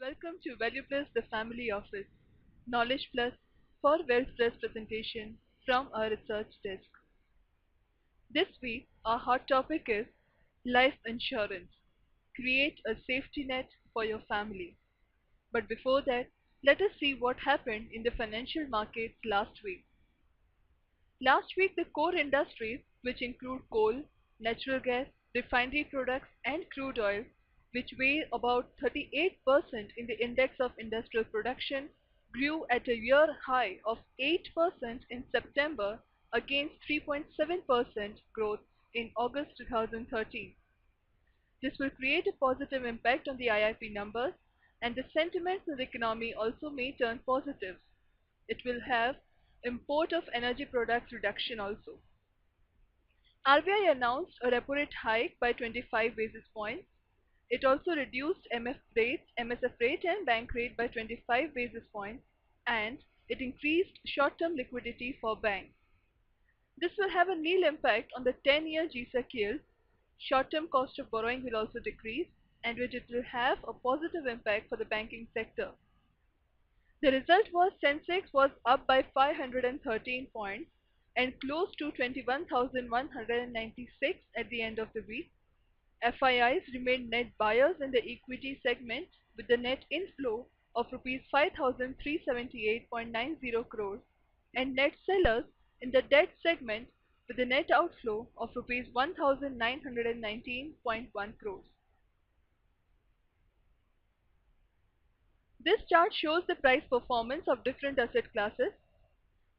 welcome to Value Plus, the family office, Knowledge Plus for Wealth Plus presentation from our research desk. This week, our hot topic is life insurance. Create a safety net for your family. But before that, let us see what happened in the financial markets last week. Last week, the core industries, which include coal, natural gas, refinery products, and crude oil, which weigh about 38% in the index of industrial production, grew at a year high of 8% in September against 3.7% growth in August 2013. This will create a positive impact on the IIP numbers, and the sentiments in the economy also may turn positive. It will have import of energy products reduction also. RBI announced a repo rate hike by 25 basis points. It also reduced MSF rate and bank rate by 25 basis points, and it increased short-term liquidity for banks. This will have a nil impact on the 10-year G-Sec yield. Short-term cost of borrowing will also decrease, and which it will have a positive impact for the banking sector. The result was Sensex was up by 513 points and close to 21,196 at the end of the week. FIIs remained net buyers in the equity segment with the net inflow of rupees 5,378.90 crores and net sellers in the debt segment with a net outflow of rupees 1,919.1 crores. This chart shows the price performance of different asset classes.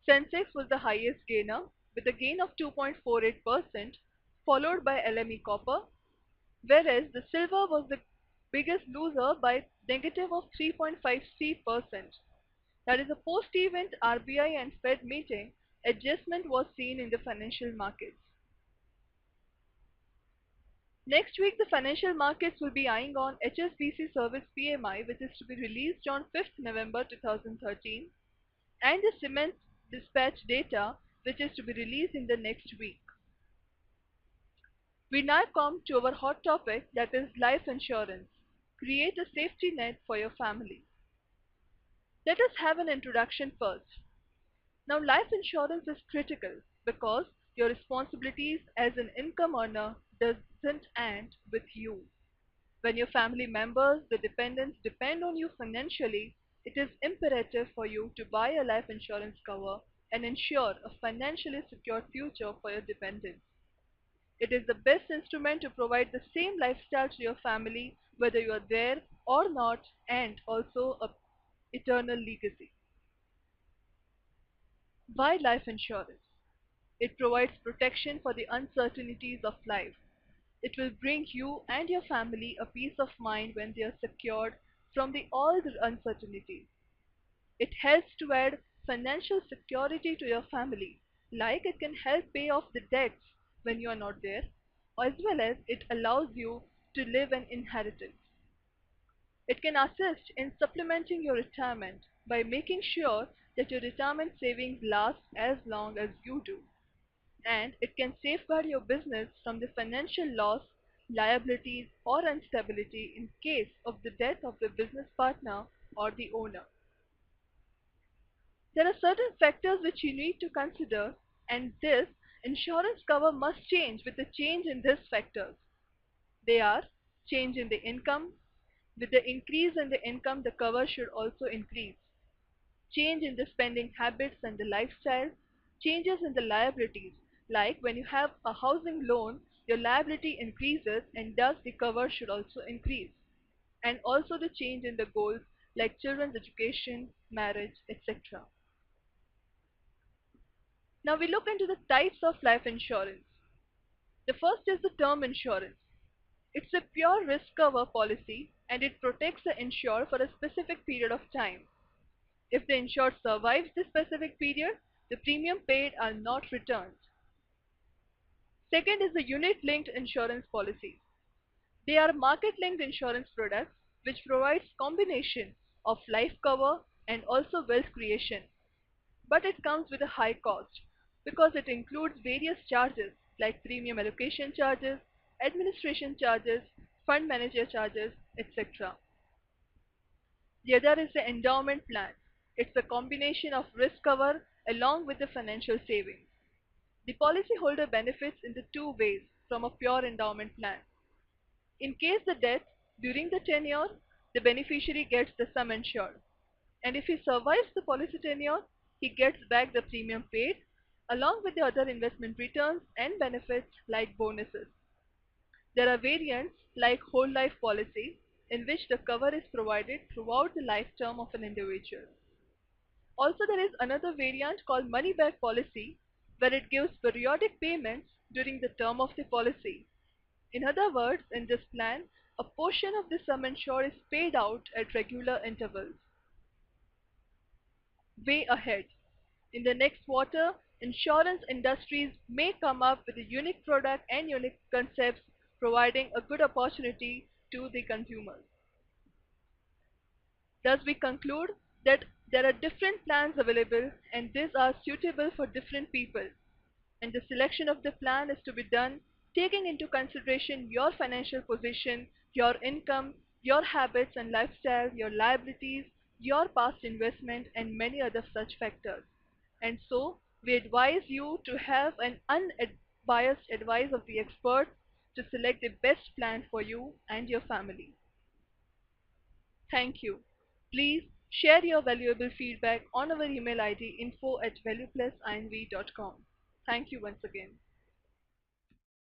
Sensex was the highest gainer with a gain of 2.48%, followed by LME copper, whereas the silver was the biggest loser by negative of 3.53%. That is, a post-event RBI and Fed meeting, adjustment was seen in the financial markets. Next week, the financial markets will be eyeing on HSBC Service PMI, which is to be released on 5th November 2013, and the cement dispatch data, which is to be released in the next week. We now come to our hot topic, that is life insurance. Create a safety net for your family. Let us have an introduction first. Now, life insurance is critical because your responsibilities as an income earner doesn't end with you. When your family members, the dependents, depend on you financially, it is imperative for you to buy a life insurance cover and ensure a financially secure future for your dependents. It is the best instrument to provide the same lifestyle to your family whether you are there or not, and also a eternal legacy. Why life insurance? It provides protection for the uncertainties of life. It will bring you and your family a peace of mind when they are secured from all the uncertainties. It helps to add financial security to your family, like it can help pay off the debts when you are not there, as well as it allows you to live an inheritance. It can assist in supplementing your retirement by making sure that your retirement savings last as long as you do, and it can safeguard your business from the financial loss, liabilities, or instability in case of the death of the business partner or the owner. There are certain factors which you need to consider, and this insurance cover must change with the change in these factors. They are change in the income. With the increase in the income, the cover should also increase. Change in the spending habits and the lifestyle. Changes in the liabilities, like when you have a housing loan, your liability increases and thus the cover should also increase. And also the change in the goals like children's education, marriage, etc. Now we look into the types of life insurance. The first is the term insurance. It's a pure risk cover policy and it protects the insured for a specific period of time. If the insured survives this specific period, the premium paid are not returned. Second is the unit-linked insurance policy. They are market-linked insurance products which provides combination of life cover and also wealth creation. But it comes with a high cost because it includes various charges like premium allocation charges, administration charges, fund manager charges, etc. The other is the endowment plan. It's a combination of risk cover along with the financial savings. The policyholder benefits in the two ways from a pure endowment plan. In case the death during the tenure, the beneficiary gets the sum insured. And if he survives the policy tenure, he gets back the premium paid along with the other investment returns and benefits like bonuses. There are variants like whole life policy in which the cover is provided throughout the life term of an individual. Also, there is another variant called money back policy where it gives periodic payments during the term of the policy. In other words, in this plan, a portion of the sum insured is paid out at regular intervals. Way ahead. In the next quarter, insurance industries may come up with a unique product and unique concepts providing a good opportunity to the consumers. Thus, we conclude that there are different plans available and these are suitable for different people. And the selection of the plan is to be done taking into consideration your financial position, your income, your habits and lifestyle, your liabilities, your past investment, and many other such factors. And so, we advise you to have an unbiased advice of the experts to select the best plan for you and your family. Thank you. Please share your valuable feedback on our email ID info@valueplusinv.com. Thank you once again.